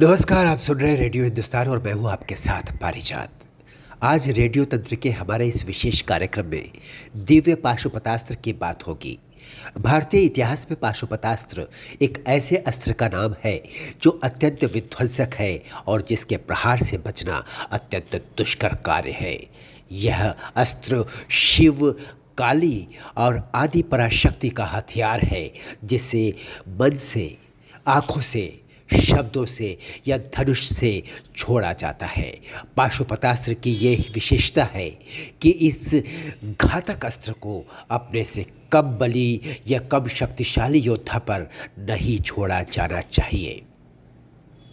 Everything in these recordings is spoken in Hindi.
नमस्कार, आप सुन रहे हैं रेडियो हिंदुस्तान और मैं हूं आपके साथ पारिजात। आज रेडियो तंत्र के हमारे इस विशेष कार्यक्रम में दिव्य पाशुपतास्त्र की बात होगी। भारतीय इतिहास में पाशुपतास्त्र एक ऐसे अस्त्र का नाम है जो अत्यंत विध्वंसक है और जिसके प्रहार से बचना अत्यंत दुष्कर कार्य है। यह अस्त्र शिव, काली और आदि पराशक्ति का हथियार है, जिसे मन से, आँखों से, शब्दों से या धनुष से छोड़ा जाता है। पाशुपतास्त्र की ये विशेषता है कि इस घातक अस्त्र को अपने से कम बली या कम शक्तिशाली योद्धा पर नहीं छोड़ा जाना चाहिए।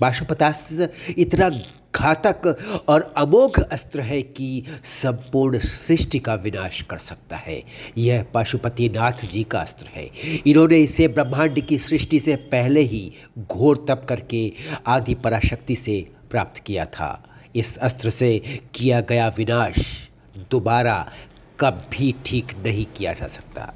पाशुपतास्त्र इतना घातक और अमोघ अस्त्र है कि संपूर्ण सृष्टि का विनाश कर सकता है। यह पाशुपतिनाथ जी का अस्त्र है। इन्होंने इसे ब्रह्मांड की सृष्टि से पहले ही घोर तप करके आदि पराशक्ति से प्राप्त किया था। इस अस्त्र से किया गया विनाश दोबारा कभी ठीक नहीं किया जा सकता।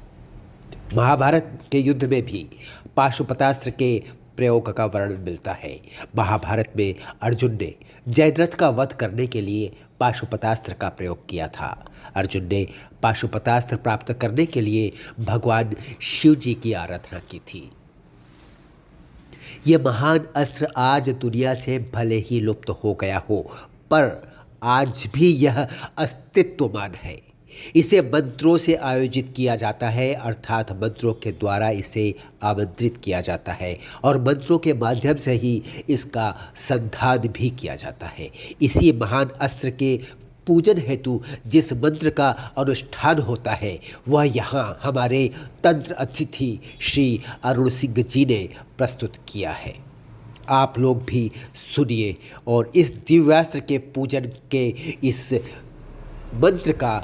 महाभारत के युद्ध में भी पाशुपतास्त्र के प्रयोग का वर्णन मिलता है। महाभारत में अर्जुन ने जयद्रथ का वध करने के लिए पाशुपतास्त्र का प्रयोग किया था। अर्जुन ने पाशुपतास्त्र प्राप्त करने के लिए भगवान शिव जी की आराधना की थी। यह महान अस्त्र आज दुनिया से भले ही लुप्त हो गया हो, पर आज भी यह अस्तित्वमान है। इसे मंत्रों से आयोजित किया जाता है, अर्थात मंत्रों के द्वारा इसे आमंत्रित किया जाता है और मंत्रों के माध्यम से ही इसका संधान भी किया जाता है। इसी महान अस्त्र के पूजन हेतु जिस मंत्र का अनुष्ठान होता है वह यहाँ हमारे तंत्र अतिथि श्री अरुण सिंह जी ने प्रस्तुत किया है। आप लोग भी सुनिए और इस दिव्यास्त्र के पूजन के इस मंत्र का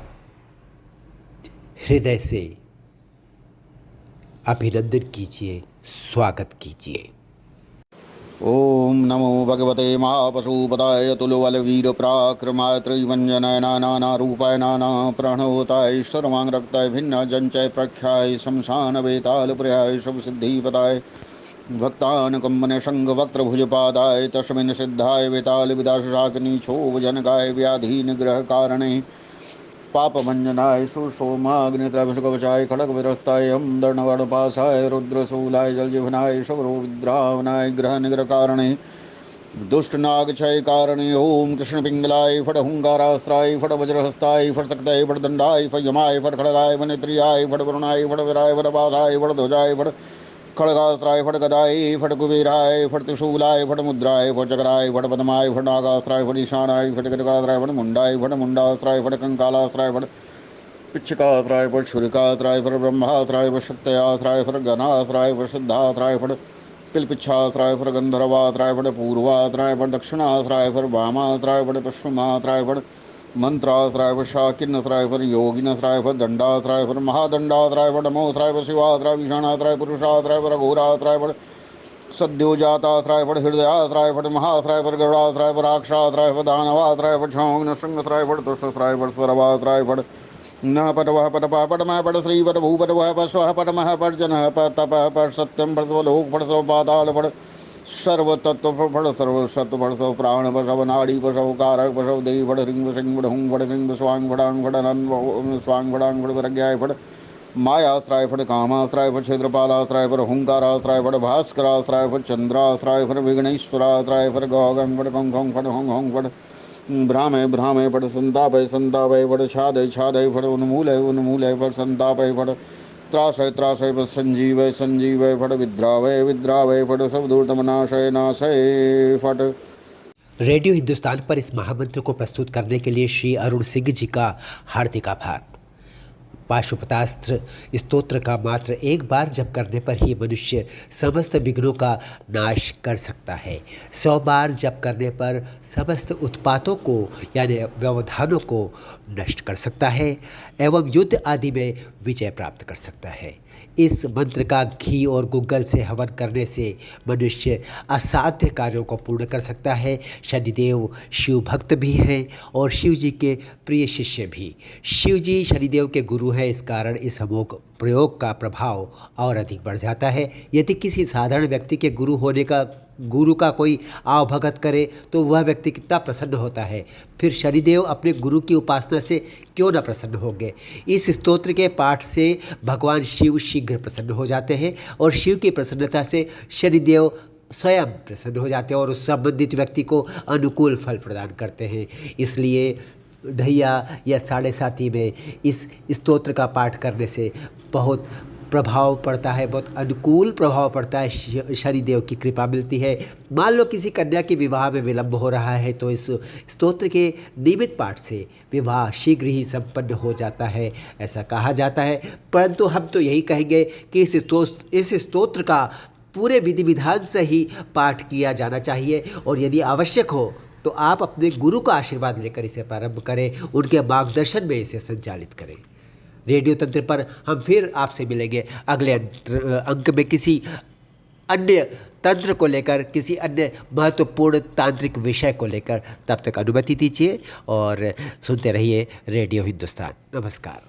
हृदय से अभिनंदन कीजिए, स्वागत कीजिए। ओम नमो भगवते महापशुपताय तुलबलवीर पराक्रमाय त्रिभंजनाय नानारूपाय नाना प्रणोताय सर्वांग रक्ताय भिन्न जंचय प्रख्याय शमशान वेताल प्रियाय शुभ सिद्धिपताय भक्तानुकंपन शंग वक्त्र भुजपादाय तस्मिन् सिद्धाय वेताल विदाशाग्नि क्षोभ जनकाय व्याधि निग्रह कारणे पाप भंजनाय सुसोमाग्नित्रभिषकवचाय खड़ग विरस्ताय हम दर्णवर्णपाशाय रुद्रशूलाय जलजीवनाय शवरोद्रावनाय ग्रह निग्रह कारणे दुष्ट नाग क्षय कारणे ओम कृष्ण पिंगलाय फट हुंकारास्त्राय फट वज्रहस्ताय फट सक्ताय फट दंडाय फट यमाय फट खड़गाय फट नेत्रियाय फट वरुणाय फट विराय फट पाशाय फट ध्वजाय फट खड़गास्त्राय फट गदाय फट कुबेराय फट त्रिशूलाय फट मुद्राय फट चक्राय फट पद्माय फट नागास्त्राय फट ईशानाय फट गदगास्त्राय फट मुंडास्त्राय फट कंकालास्त्राय फट पिच्छकास्त्राय फट छुरिकास्त्राय फट ब्रह्मास्त्राय फट शक्तयास्त्राय फट गणास्त्राय फट सिद्धास्त्राय फट पिलपिच्छास्त्राय फट गंधर्वास्त्राय फट पूर्वास्त्राय फट दक्षिणास्त्राय फट वामास्त्राय फट पश्चिमास्त्राय फट मंत्रास्त्राय फट शाकिन्नस्त्राय फट योगिनस्त्राय फट दंडास्त्राय फट महादंडास्त्राय फट नमोस्त्राय फट शिवास्त्राय विषाणास्त्राय पुरुषास्त्राय फट घोरास्त्राय फट सद्योजातास्त्राय फट हृदयास्त्राय फट महास्त्राय फट गरुडास्त्राय फट राक्षास्त्राय फट दानवास्त्राय फट क्षौंग्नशृंगस्त्राय फट तुष्टस्त्राय फट सर्वास्त्राय फट न पटवः पटपः पटमः पट श्री पट भूपटवः पट स्वः पटमः पट जनः पट तपः पट सत्यं पट स्वलोक पट सर्वपाताल पट सर्वतत्व फट सर्वसत्व फट सर्व प्राण फट सर्व नाड़ी फट सर्व कारक फट सर्व देव फट ह्रीं सिंह फट हुं फट ह्रीं स्वांग फटांग फट अनंत स्वांग फटांग फट प्रज्ञाय फट मायास्त्राय फट कामास्त्राय फट क्षेत्रपालास्त्राय फट हुंकारास्त्राय फट भास्करास्त्राय फट चंद्रास्त्राय फट विघ्नेश्वरास्त्राय फट गौगं फट गं गं फट हों हों फट भ्रामय भ्रामय फट संतापय संतापय फट छादय छादय फट उन्मूलय उन्मूलय फट संतापय फट त्रासय त्रासय फट संजीवय संजीवय फट विद्रावय विद्रावय फट सब दूरतमनाशय नाशय फट। रेडियो हिंदुस्तान पर इस महामंत्र को प्रस्तुत करने के लिए श्री अरुण सिंह जी का हार्दिक आभार। पाशुपतास्त्र स्तोत्र का मात्र एक बार जप करने पर ही मनुष्य समस्त विघ्नों का नाश कर सकता है। 100 बार जप करने पर समस्त उत्पातों को यानी व्यवधानों को नष्ट कर सकता है एवं युद्ध आदि में विजय प्राप्त कर सकता है। इस मंत्र का घी और गुग्गल से हवन करने से मनुष्य असाध्य कार्यों को पूर्ण कर सकता है। शनिदेव शिव भक्त भी हैं और शिव जी के प्रिय शिष्य भी। शिव जी शनिदेव के गुरु हैं, इस कारण इस अमोघ प्रयोग का प्रभाव और अधिक बढ़ जाता है। यदि किसी साधारण व्यक्ति के गुरु होने का गुरु का कोई आवभगत करे तो वह व्यक्ति कितना प्रसन्न होता है, फिर शनिदेव अपने गुरु की उपासना से क्यों न प्रसन्न होंगे। इस स्तोत्र के पाठ से भगवान शिव शीघ्र प्रसन्न हो जाते हैं और शिव की प्रसन्नता से शनिदेव स्वयं प्रसन्न हो जाते हैं और उस संबंधित व्यक्ति को अनुकूल फल प्रदान करते हैं। इसलिए ढैया या साढ़े साथी में इस स्तोत्र का पाठ करने से बहुत प्रभाव पड़ता है, बहुत अनुकूल प्रभाव पड़ता है, शनिदेव की कृपा मिलती है। मान लो किसी कन्या के विवाह में विलंब हो रहा है तो इस स्तोत्र के नियमित पाठ से विवाह शीघ्र ही संपन्न हो जाता है, ऐसा कहा जाता है। परंतु हम तो यही कहेंगे कि इस स्तोत्र का पूरे विधि विधान से ही पाठ किया जाना चाहिए और यदि आवश्यक हो तो आप अपने गुरु का आशीर्वाद लेकर इसे प्रारंभ करें, उनके मार्गदर्शन में इसे संचालित करें। रेडियो तंत्र पर हम फिर आपसे मिलेंगे अगले अंक में किसी अन्य तंत्र को लेकर, किसी अन्य महत्वपूर्ण तांत्रिक विषय को लेकर। तब तक अनुमति दीजिए और सुनते रहिए रेडियो हिंदुस्तान। नमस्कार।